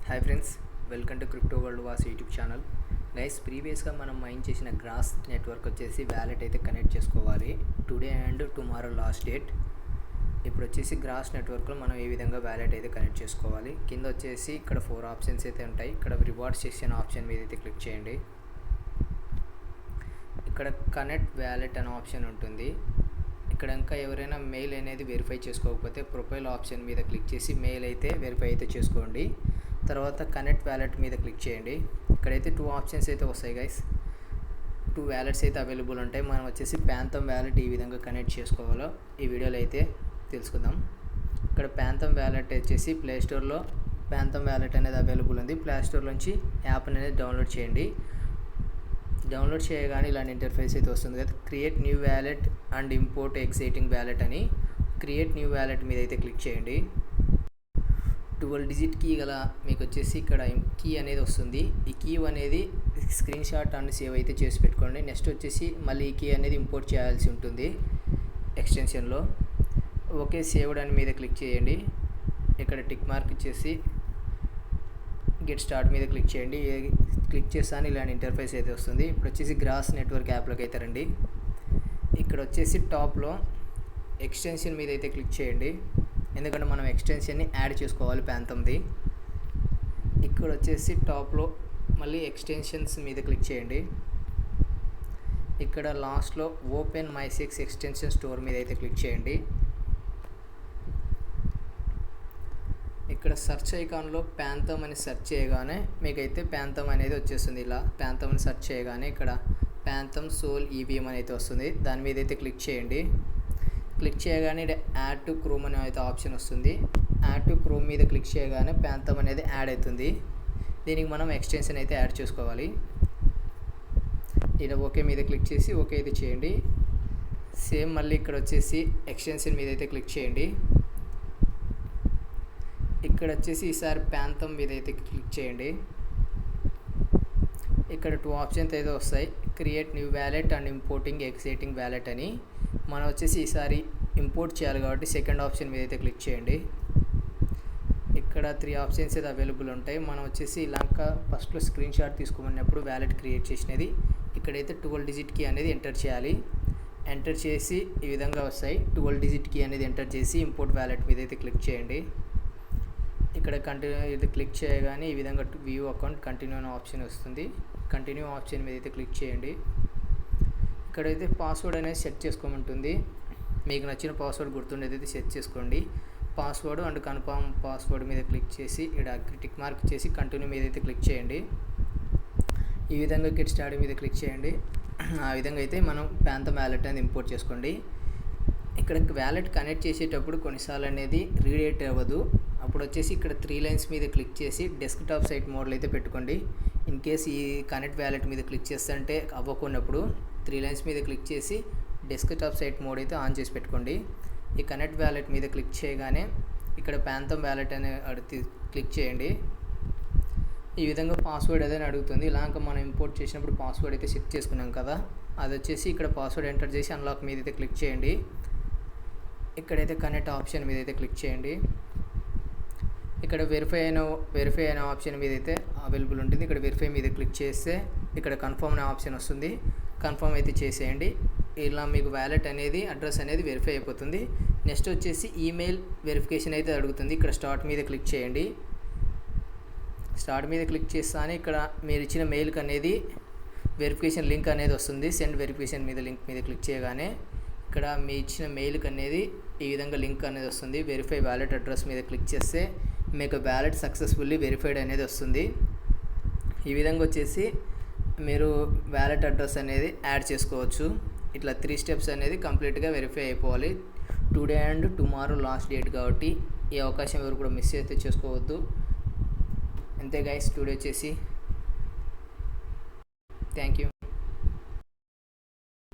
Hi friends, welcome to crypto world was YouTube channel. Guys, ప్రీవియస్గా మనం mine చేసిన gross network వచ్చేసి wallet అయితే కనెక్ట్ చేసుకోవాలి. Today and tomorrow last date. ఇప్పుడు వచ్చేసి గ్రాస్ నెట్వర్క్లో మనం ఏ విధంగా వ్యాలెట్ అయితే కనెక్ట్ చేసుకోవాలి. కింద వచ్చేసి ఇక్కడ 4 ఆప్షన్స్ అయితే ఉంటాయి. ఇక్కడ రివార్డ్ సెక్షన్ ఆప్షన్ మీద అయితే క్లిక్ చేయండి. ఇక్కడ కనెక్ట్ వ్యాలెట్ అనే ఆప్షన్ ఉంటుంది. ఇక్కడ ఇంకా ఎవరైనా మెయిల్ అనేది వెరిఫై చేసుకోకపోతే ప్రొఫైల్ ఆప్షన్ మీద క్లిక్ చేసి మెయిల్ అయితే వెరిఫై అయితే చేసుకోండి. తర్వాత కనెక్ట్ వ్యాలెట్ మీద క్లిక్ చేయండి. ఇక్కడైతే 2 ఆప్షన్స్ అయితే వస్తాయి గైస్. 2 వ్యాలెట్స్ అయితే అవైలబుల్ ఉంటాయి. మనం వచ్చేసి ప్యాంథమ్ వ్యాలెట్ ఈ విధంగా కనెక్ట్ చేసుకోవాలో ఈ వీడియోలో అయితే తెలుసుకుందాం. ఇక్కడ ప్యాంథమ్ వ్యాలెట్ వచ్చేసి ప్లేస్టోర్లో ప్యాంథమ్ వ్యాలెట్ అనేది అవైలబుల్ ఉంది. ప్లేస్టోర్ నుంచి యాప్ అనేది డౌన్లోడ్ చేయండి. డౌన్లోడ్ చేయగానే ఇలాంటి ఇంటర్ఫేస్ అయితే వస్తుంది కదా. Create new wallet and import existing wallet అని క్రియేట్ న్యూ వ్యాలెట్ మీద అయితే క్లిక్ చేయండి. 12 డిజిట్ కీ గల మీకు వచ్చేసి ఇక్కడ కీ అనేది వస్తుంది. ఈ కీ అనేది స్క్రీన్ షాట్ అండ్ సేవ్ అయితే చేసి పెట్టుకోండి. నెక్స్ట్ వచ్చేసి మళ్ళీ ఈ కీ అనేది ఇంపోర్ట్ చేయాల్సి ఉంటుంది ఎక్స్టెన్షన్లో. ఓకే, సేవ్డ్ అని మీద క్లిక్ చేయండి. ఇక్కడ టిక్ మార్క్ ఇచ్చేసి గెట్ స్టార్ట్ మీద క్లిక్ చేయండి. క్లిక్ చేస్తాను ఇలాంటి ఇంటర్ఫేస్ అయితే వస్తుంది. ఇప్పుడు వచ్చేసి గ్రాస్ నెట్వర్క్ యాప్లోకి అయితే రండి. ఇక్కడ వచ్చేసి టాప్లో ఎక్స్టెన్షన్ మీద అయితే క్లిక్ చేయండి. ఎందుకంటే మనం ఎక్స్టెన్షన్ని యాడ్ చేసుకోవాలి ప్యాంథమ్ది. ఇక్కడ వచ్చేసి టాప్లో మళ్ళీ ఎక్స్టెన్షన్స్ మీద క్లిక్ చేయండి. ఇక్కడ లాస్ట్లో ఓపెన్ MySix ఎక్స్టెన్షన్ స్టోర్ మీద అయితే క్లిక్ చేయండి. ఇక్కడ సెర్చ్ ఐకాన్లో ప్యాంథమ్ అని సెర్చ్ చేయగానే మీకైతే ప్యాంథమ్ అనేది వచ్చేస్తుంది. ఇలా ప్యాంథమ్ అని సెర్చ్ చేయగానే ఇక్కడ ప్యాంథమ్ సోల్ ఈవీఎం అని అయితే వస్తుంది. దాని మీద అయితే క్లిక్ చేయండి. క్లిక్ చేయగానే యాడ్ టు క్రోమ్ అనే అయితే ఆప్షన్ వస్తుంది. యాడ్ టు క్రోమ్ మీద క్లిక్ చేయగానే ప్యాంథమ్ అనేది యాడ్ అవుతుంది. దీనికి మనం ఎక్స్టెన్షన్ అయితే యాడ్ చేసుకోవాలి. ఇలా ఓకే మీద క్లిక్ చేసి ఓకే అయితే చేయండి. సేమ్ మళ్ళీ ఇక్కడ వచ్చేసి ఎక్స్టెన్షన్ మీద అయితే క్లిక్ చేయండి. ఇక్కడ వచ్చేసి ఈసారి ప్యాంథమ్ మీద అయితే క్లిక్ చేయండి. ఇక్కడ 2 ఆప్షన్స్ అయితే వస్తాయి. Create new wallet and importing existing wallet అని. మనం వచ్చేసి ఈసారి ఇంపోర్ట్ చేయాలి కాబట్టి సెకండ్ ఆప్షన్ మీద అయితే క్లిక్ చేయండి. ఇక్కడ 3 ఆప్షన్స్ అయితే అవైలబుల్ ఉంటాయి. మనం వచ్చేసి ఇలాక ఫస్ట్లో స్క్రీన్ షాట్ తీసుకోమన్నప్పుడు వ్యాలెట్ క్రియేట్ చేసినది ఇక్కడైతే 12 డిజిట్ కీ అనేది ఎంటర్ చేయాలి. ఎంటర్ చేసి ఈ విధంగా వస్తాయి. 12 డిజిట్ కీ అనేది ఎంటర్ చేసి ఇంపోర్ట్ వ్యాలెట్ మీద అయితే క్లిక్ చేయండి. ఇక్కడ కంటిన్యూ ఇది క్లిక్ చేయగానే ఈ విధంగా వ్యూ అకౌంట్ కంటిన్యూ అనే ఆప్షన్ వస్తుంది. కంటిన్యూ ఆప్షన్ మీద అయితే క్లిక్ చేయండి. ఇక్కడైతే పాస్వర్డ్ అనేది సెట్ చేసుకోమంటుంది. మీకు నచ్చిన పాస్వర్డ్ గుర్తుండేది అయితే సెట్ చేసుకోండి. పాస్వర్డ్ అండ్ కన్ఫర్మ్ పాస్వర్డ్ మీద క్లిక్ చేసి ఇక్కడ టిక్ మార్క్ చేసి కంటిన్యూ మీద అయితే క్లిక్ చేయండి. ఈ విధంగా గెట్ స్టార్ట్ మీద క్లిక్ చేయండి. ఆ విధంగా అయితే మనం ప్యాంథమ్ వ్యాలెట్ అనేది ఇంపోర్ట్ చేసుకోండి. ఇక్కడ వ్యాలెట్ కనెక్ట్ చేసేటప్పుడు కొన్నిసార్లు అనేది రీడేట్ అవ్వదు. అప్పుడు వచ్చేసి ఇక్కడ 3 లైన్స్ మీద క్లిక్ చేసి డెస్క్టాప్ సైట్ మోడ్లో అయితే పెట్టుకోండి. ఇన్ కేస్ ఈ కనెక్ట్ వ్యాలెట్ మీద క్లిక్ చేస్తుంటే అవ్వకున్నప్పుడు 3 లైన్స్ మీద క్లిక్ చేసి డెస్క్టాప్ సైట్ మోడ్ అయితే ఆన్ చేసి పెట్టుకోండి. ఈ కనెక్ట్ వ్యాలెట్ మీద క్లిక్ చేయగానే ఇక్కడ ప్యాంథమ్ వ్యాలెట్ అని క్లిక్ చేయండి. ఈ విధంగా పాస్వర్డ్ అదే అడుగుతుంది. ఇలాగ మనం ఇంపోర్ట్ చేసినప్పుడు పాస్వర్డ్ అయితే సెట్ చేసుకున్నాం కదా, అది వచ్చేసి ఇక్కడ పాస్వర్డ్ ఎంటర్ చేసి అన్లాక్ మీద అయితే క్లిక్ చేయండి. ఇక్కడైతే కనెక్ట్ ఆప్షన్ మీద అయితే క్లిక్ చేయండి. ఇక్కడ వెరిఫై అయిన ఆప్షన్ మీద అయితే అవైలబుల్ ఉంటుంది. ఇక్కడ వెరిఫై మీద క్లిక్ చేస్తే ఇక్కడ కన్ఫర్మ్ అనే ఆప్షన్ వస్తుంది. కన్ఫర్మ్ అయితే చేసేయండి. ఇలా మీకు వ్యాలెట్ అనేది అడ్రస్ అనేది వెరిఫై అయిపోతుంది. నెక్స్ట్ వచ్చేసి ఈమెయిల్ వెరిఫికేషన్ అయితే అడుగుతుంది. ఇక్కడ స్టార్ట్ మీద క్లిక్ చేయండి. స్టార్ట్ మీద క్లిక్ చేస్తానే ఇక్కడ మీరు ఇచ్చిన మెయిల్కి అనేది వెరిఫికేషన్ లింక్ అనేది వస్తుంది. సెండ్ వెరిఫికేషన్ మీద లింక్ మీద క్లిక్ చేయగానే ఇక్కడ మీ ఇచ్చిన మెయిల్కి అనేది ఈ విధంగా లింక్ అనేది వస్తుంది. వెరిఫై వ్యాలెట్ అడ్రస్ మీద క్లిక్ చేస్తే మీకు వ్యాలెట్ సక్సెస్ఫుల్లీ వెరిఫైడ్ అనేది వస్తుంది. ఈ విధంగా వచ్చేసి మీరు వ్యాలెట్ అడ్రస్ అనేది యాడ్ చేసుకోవచ్చు. ఇట్లా 3 స్టెప్స్ అనేది కంప్లీట్గా వెరిఫై అయిపోవాలి. Today and tomorrow last date కాబట్టి ఈ అవకాశం ఎవరు కూడా మిస్ అయితే చేసుకోవద్దు. అంతే గైస్, టుడే వచ్చేసి థ్యాంక్ యూ.